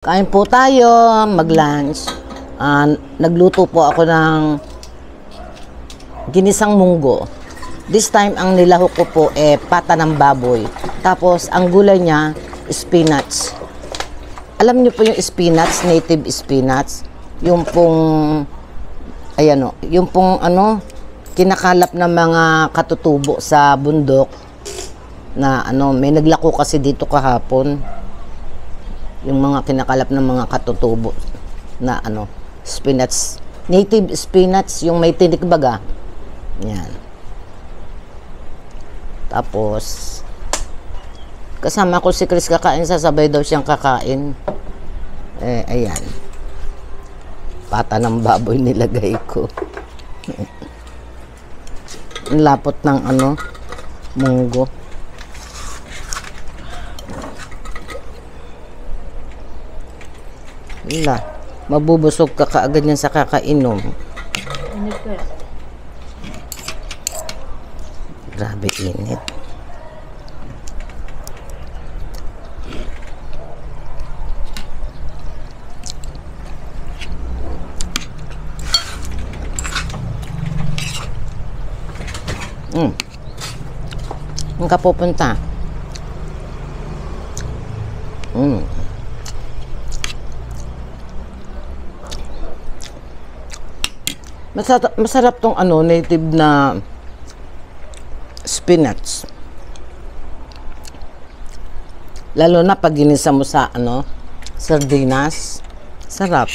Kain po tayo, mag-lunch. Nagluto po ako ng ginisang munggo. This time, ang nilahok ko po pata ng baboy. Tapos, ang gulay niya, spinach. Alam niyo po yung spinach, native spinach. Yung pong, ayan o, yung pong kinakalap ng mga katutubo sa bundok. Na may naglako kasi dito kahapon. Yung mga kinakalap ng mga katutubo na spinach. Native spinach, yung may tinik baga. Yan. Tapos, kasama ko si Chris kakain, sasabay daw siyang kakain. Ayan. Pata ng baboy nilagay ko. Ang lapot ng munggo. Wala. Mabubusog ka kaagad yan sa kakainom. Init kaya? Grabe init. Saan ka pupunta? Masarap tong native na spinach. Lalo na pag ginisa mo sa sardinas. Sarap.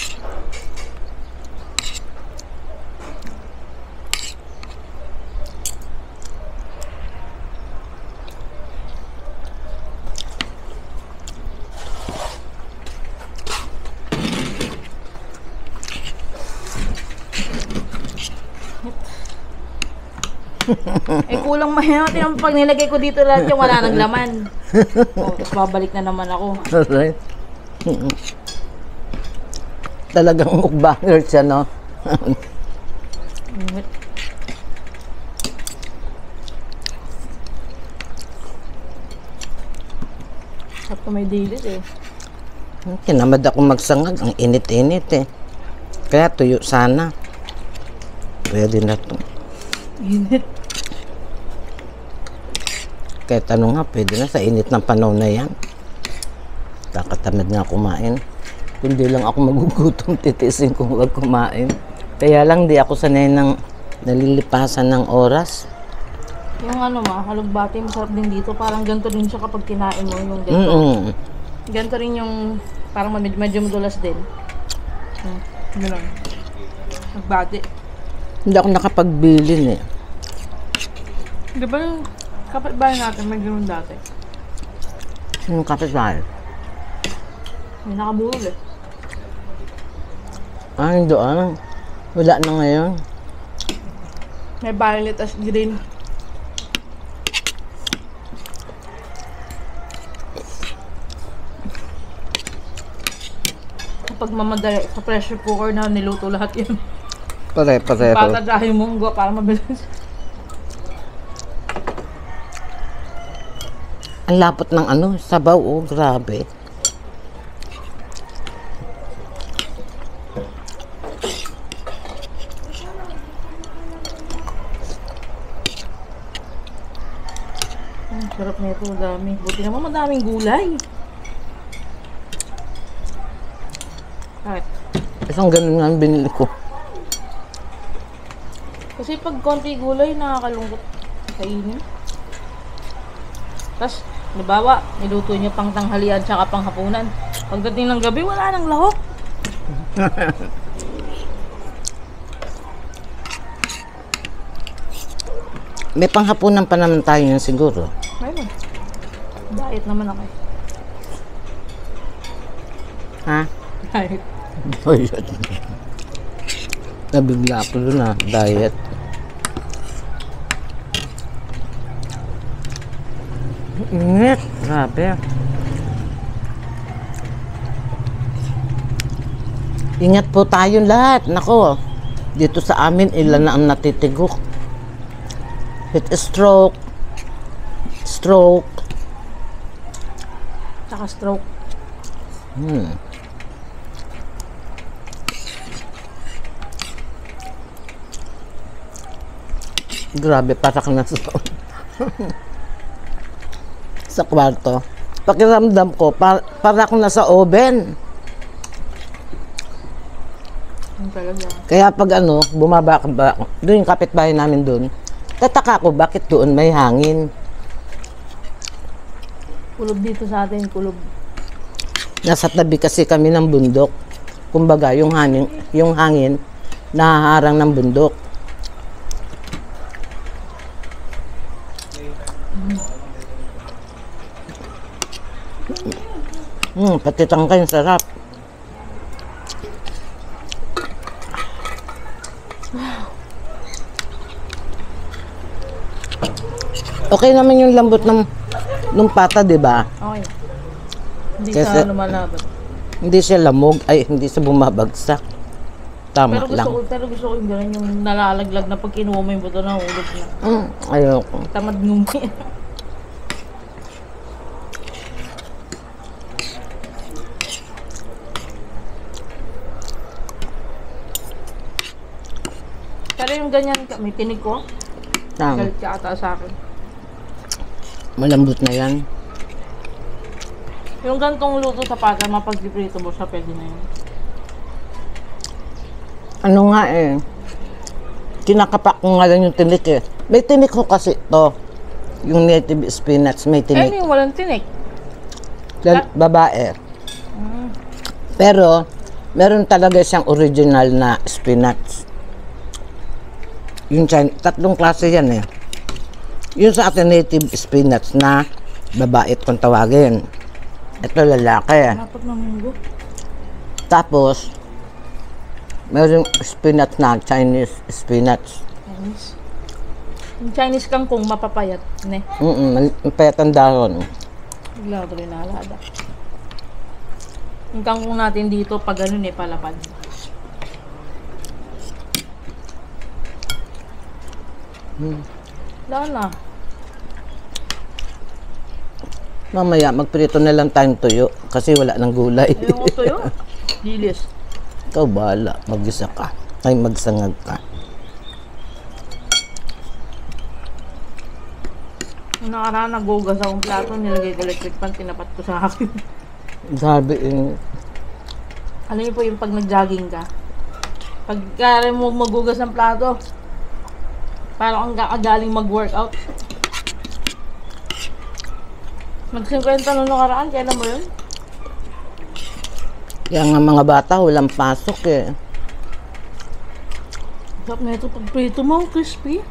Kulang mahirap yung pag nilagay ko dito lahat yung wala nang laman. Tapos babalik na naman ako. Alright. Talagang mukbanger siya, no? Sakto may dilis Kinamad ako magsangag. Ang init-init Kaya tuyo sana. Pwede na to. Init. Kahit pwede na sa init ng panahon na yan. Kakatamad nga kumain. Kundi lang ako magugutom, titiisin kung huwag kumain. Kaya lang di ako sanay ng nalilipasan ng oras. Yung halugbati, masarap din dito. Parang ganito rin siya kapag kinain mo yung ganito. Ganito rin yung parang medyo madulas din. Gano'n. Halugbati. Hindi ako nakapagbilin Di ba yung kapitbahay natin may gano'n dati? Yung kapitbahay? May nakaburol Doon. Wala na ngayon. May violet as green. Kapag mamadali sa pressure cooker na niluto lahat yun. Pare-pareho. Patadahin mo munggo para mabilis. Ang lapot ng sabaw, grabe. Ang sarap nito, dami. Buti naman madaming gulay. Kahit. Isang ganun nga ang binili ko. Kasi pag konti gulay, nakakalungkot kainin. Tapos, halimbawa, niluto niyo pang tanghalian tsaka pang hapunan. Pagdating ng gabi, wala nang lahok. May panghapunan pa naman tayo yun siguro. Ayun. Diet naman ako. Ha? Diet. Diet. Nabigla ako doon diet. Init. Grabe. Ingat po tayo lahat. Nako. Dito sa amin, ilan na ang natitigok. Heat stroke. Stroke. Tsaka stroke. Grabe, para ka na sa, sa kwarto. Pakiramdam ko, para akong nasa oven. Yung talaga. Kaya pag ano, bumaba ka ba, doon yung kapitbahay namin doon, tataka ko bakit doon may hangin. Kulob dito sa atin, kulob. Nasa tabi kasi kami ng bundok. Kumbaga, yung hangin nahaharang ng bundok. Pati tangkay, sarap. Okay naman yung lambot ng pata, di ba? Okay. Hindi Kasi- siya lumalaban. Hindi siya lamog, ay hindi siya bumabagsak. Tama lang. Pero gusto ko yung gano'n, yung nalalaglag na pag kinuha mo yung buto na ulog na. Ayoko. Tamad ngumi. Pero yung ganyan, may tinig ko. Tama. Galit ka ata sa akin. Malambot na yan. Yung gantong luto sa pata, mapag-prito mo siya, pwede na yun. Ano nga eh. Kinakapak ko nga lang yung tinik eh. May tinik ko kasi to. Yung native spinach, may Eh, tinik. yung walang tinik. Babae. Pero, meron talaga siyang original na spinach. Yung tatlong klase yan eh. Yung sa atin native spinach na babae kung tawagin. Ito lalaki. Dapat na munggo. Tapos, meron spinach na Chinese spinach. Chinese. Yung Chinese kangkong mapapayat. Ne. Payatan dahon. Bigla ko rin naalala. Yung kangkong natin dito, pag ganun eh, palapad. Wala na. Mamaya, magprito na lang tayong tuyo kasi wala ng gulay. Yung uto yun. Dilis. Ikaw bahala, mag-isa ka. Ay, magsangag ka. Yung nakaraan, nagugas akong plato, nilagay ko electric pan, tinapat ko sa akin. Sabi, Alam niyo po yung pag nag-jogging ka, pagka mo magugas ng plato, parang ang kakagaling mag-workout. Mag-50 nung nakaraan, kailan mo yun? kaya nga mga bata, walang pasok eh. Sarap na ito pag prito mo, crispy.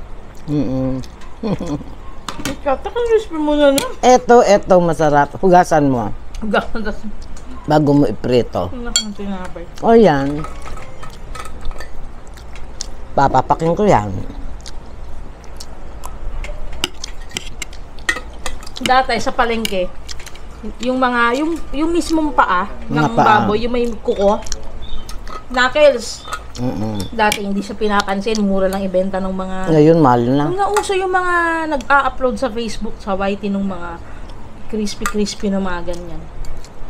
Ikatak ang crispy mo na na. Eto, masarap. Hugasan mo Gatas. bago mo iprito. Ang tinapay. O yan. Papapakin ko yan. Dati sa palengke, yung mga, yung mismong paa ng Mga paa. baboy, yung may kuko, knuckles. Mm-mm. Dati hindi siya pinapansin, mura lang ibenta ng mga... Ngayon, mahal na. Ang nauso yung mga nag-a-upload sa Facebook, sa YT ng mga crispy na mga ganyan.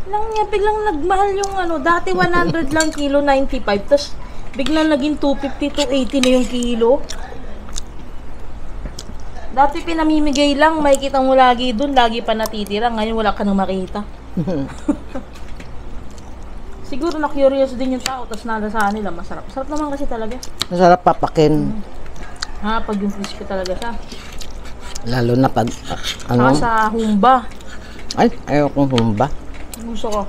Lang niya, biglang nagmahal yung ano, dati 100 lang kilo, 95, tapos biglang naging 250, 280 na yung kilo. Dati pinamimigay lang, makikita mo lagi dun, lagi pa natitira, ngayon wala ka nang makita. Siguro na-curious din yung tao, tapos nalasahan nila, masarap. Masarap naman kasi talaga. Masarap papakin. Ha, pag yung crispy talaga siya. Lalo na pag, Saka sa humba. ay, ayokong humba. Gusto ko.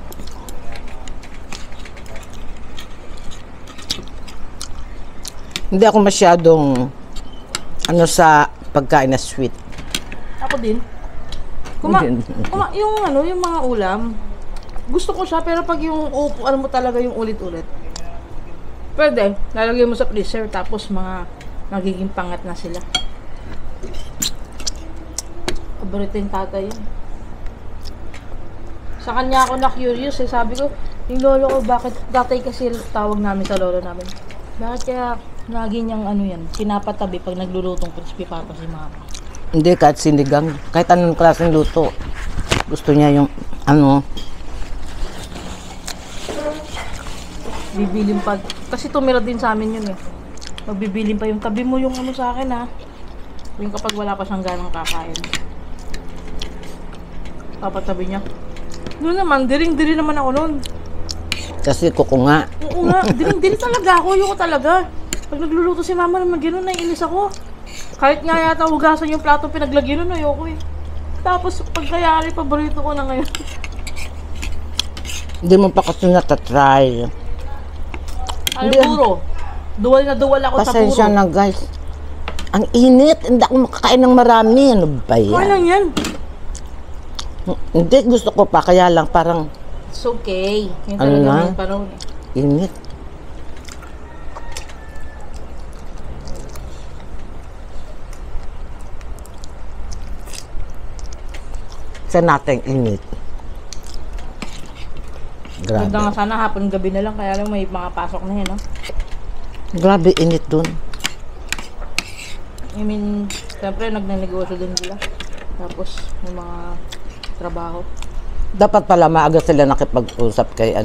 Hindi ako masyadong, sa pagkain na sweet. Ako din. Yung ano, yung mga ulam, gusto ko siya, pero pag yung ano mo talaga yung ulit-ulit, pwede, lalagay mo sa freezer, tapos magiging pangat na sila. Paborito yung tatay yun. Sa kanya ako na-curious eh, sabi ko, yung lolo ko, bakit, tatay kasi tawag namin sa lolo namin, bakit kaya lagi niyang ano yan, pinapatabi pag naglulutong crispy pata si mama. Hindi, kahit sinigang, kahit anong klaseng luto. Gusto niya yung, Bibilin pa. Kasi tumira din sa amin yun eh. Magbibilin pa yung tabi mo yung ano sa akin ha. Yung kapag wala pa siyang ganang kakain. Papatabi niya. Noon naman, diring-diri naman ako noon. Kasi kuko nga. Oo nga, diring-diri talaga ako. Ayoko talaga. Pag nagluluto si mama naman gano'n, naiinis ako. Kahit nga yata hugasan yung plato pinaglagyan nun, ayoko eh. Tapos pagkayari, paborito ko na ngayon. Hindi mo pa kasi natatry. Ay, Hindi. puro. Duwal na duwal ako sa puro. Pasensya na guys. Ang init. Hindi ako makakain ng marami. Ano ba Kaya yan? lang yan. Hindi, gusto ko pa. Kaya lang parang It's okay. Yung Ano talaga na? yung panahon eh. init. Sa nating init. Ganda nga Grabe. sana hapon gabi na lang, kaya lang may mga pasok na yan, no? Grabe init dun. I mean, siyempre nagnanegosyo din sila. Tapos, yung mga trabaho. Dapat pala maaga sila nakipag-usap kay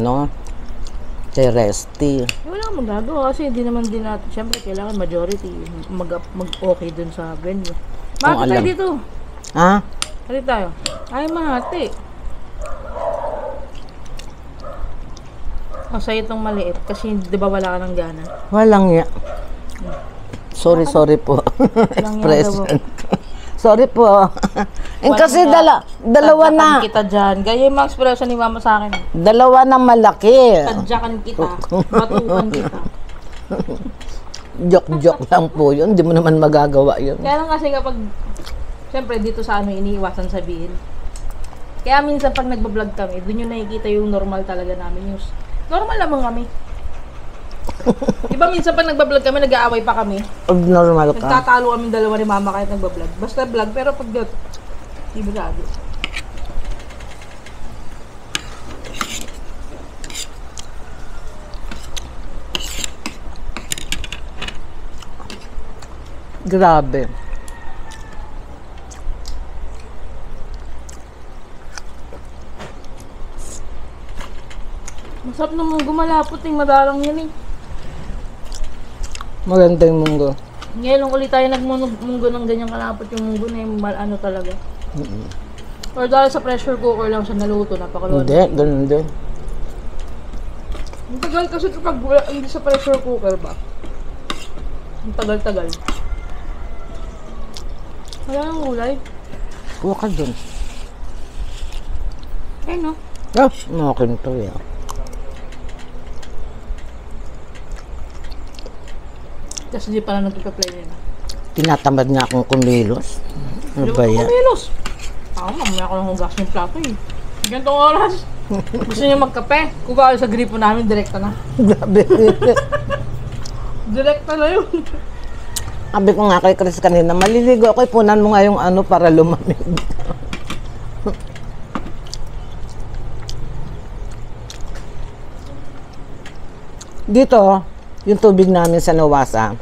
kay Resty. Wala kang magagawa kasi hindi naman din natin, siyempre kailangan majority mag-okay dun sa venue. Kung Mahati tayo alam. dito. Ha? Hali tayo. Ay, mahati. Masaya itong maliit kasi di ba wala ka ng gana? Walang ya. Sorry po. Walang ya daw. Present. Sorry po. Kasi dalawa na. Tadyakan kita dyan. Gaya yung mga expression ni mama sa akin. Dalawa na malaki. Tadyakan kita. Batukan kita. Joke lang po yun. Hindi mo naman magagawa yun. Kaya lang kasi kapag, siyempre dito sa iniiwasan sabihin. Kaya minsan pag nagbablog kami, dun yung nakikita yung normal talaga namin. Yung normal lamang kami. Diba minsan pag nagbablog kami, nag-aaway pa kami. Abnormal ka. Nagtatalo kami dalawa ni mama kahit nagbablog. Basta vlog, pero pag di ba gabi. Grabe. Masarap naman gumalapot yung madalang yan eh. Maganda yung munggo. Ngayon lang ulit tayo nagmunggo ng ganyang kalapot yung munggo na yung ano talaga. Or dahil sa pressure cooker lang siya naluto, napakalawal. Hindi, ganun din. Ang tagal kasi kapag hindi sa pressure cooker ba? Ang tagal-tagal. Wala nang gulay. Kuha ka dun. Eh no? Ah, makin to yan. Kasi di pala nagpipa-play nila. Tinatamad nga akong kumilos. Ano ba yan? Kumilos! Ako, mamaya ko lang hugas yung plato eh. Gantong oras. Gusto niya magkape? Kuha sa gripo namin, direkta na. Grabe. Direkta na yun. Sabi ko nga kay Chris kanina, maliligo ako, ipunan mo nga yung para lumamig. Dito, yung tubig namin sa Nawasa,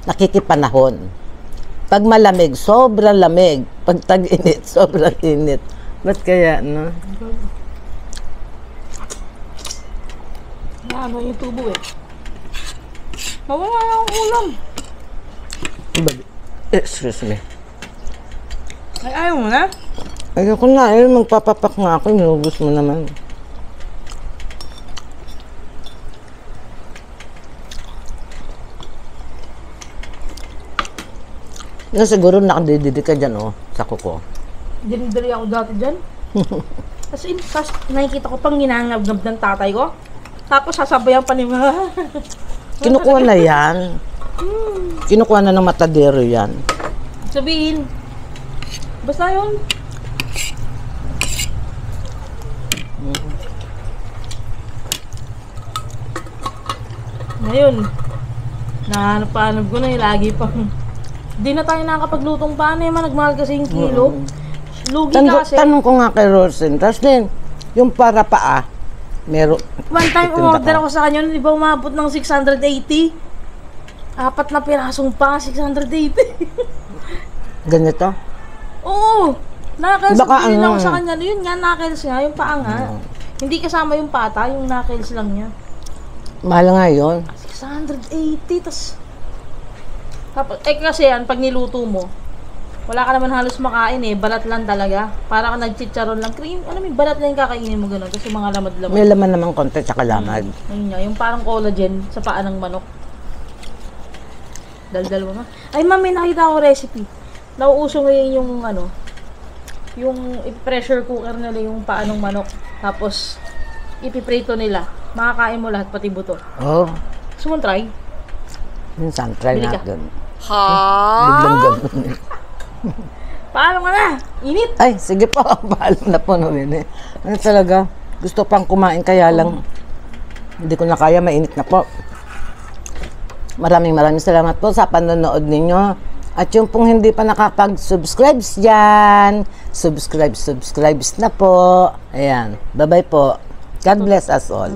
nakikipanahon. Pag malamig, sobrang lamig. Pag tag-init, sobrang init. Ba't kaya, no? Ano yung tubo eh. Mawala na akong ulam. Excuse me. Ay, ayaw mo na? Ayoko na, magpapapak nga ako, inubos mo naman. Nga siguro nakadididi ka dyan, sa kuko. Dinidiri ako dati dyan. Kasi nakikita ko pang ginangab-ngab ng tatay ko. Tapos sasabayan pa ni mga. Kinukuha na yan. Kinukuha na ng matadero yan. Sabihin. Basta yun. Ngayon, nahanap-hanap ko na lagi pang. Di na tayo nakakapaglutong paano man, nagmahal kasi yung kilo. Lugi kasi. Tanong ko nga kay Rosen, tapos din, yung para paa, meron. One time Itinda umorder ka. ako sa kanya, di ba umabot ng 680? Apat na pirasong pa, 680. Ganito? Oo! Knuckles, Baka bilhin ano. ako sa kanya. Yun nga, knuckles nga, yung paa nga. Hindi kasama yung pata, yung knuckles lang niya. Mahal nga yun. 680, tas Tapos, kasi yan, pag niluto mo, wala ka naman halos makain eh. Balat lang talaga. Para ka nagchicharon lang. Cream, ano may balat lang yung kakainin mo gano'n. Kasi mga lamad-lamad. May laman naman konti tsaka lamad. Ayun nga, yung parang collagen sa paa ng manok. Daldal mo nga. Ay, ma'am, may nakita akong recipe. Nauuso ngayon yung ano, yung pressure cooker nila yung paa ng manok. Tapos, ipiprito nila. Makakain mo lahat, pati buto. Oh, Gusto mo try? minsan try Bili ka. natin. Biglang ganun. Paano ka na? Init! Ay, sige po. Paalam na po namin eh. Ano talaga? Gusto pang kumain kaya lang. Hindi ko na kaya, mainit na po. Maraming salamat po sa panonood ninyo. At yung pong hindi pa nakapag-subscribe dyan, subscribe na po. Ayan. Bye-bye po. God bless us all.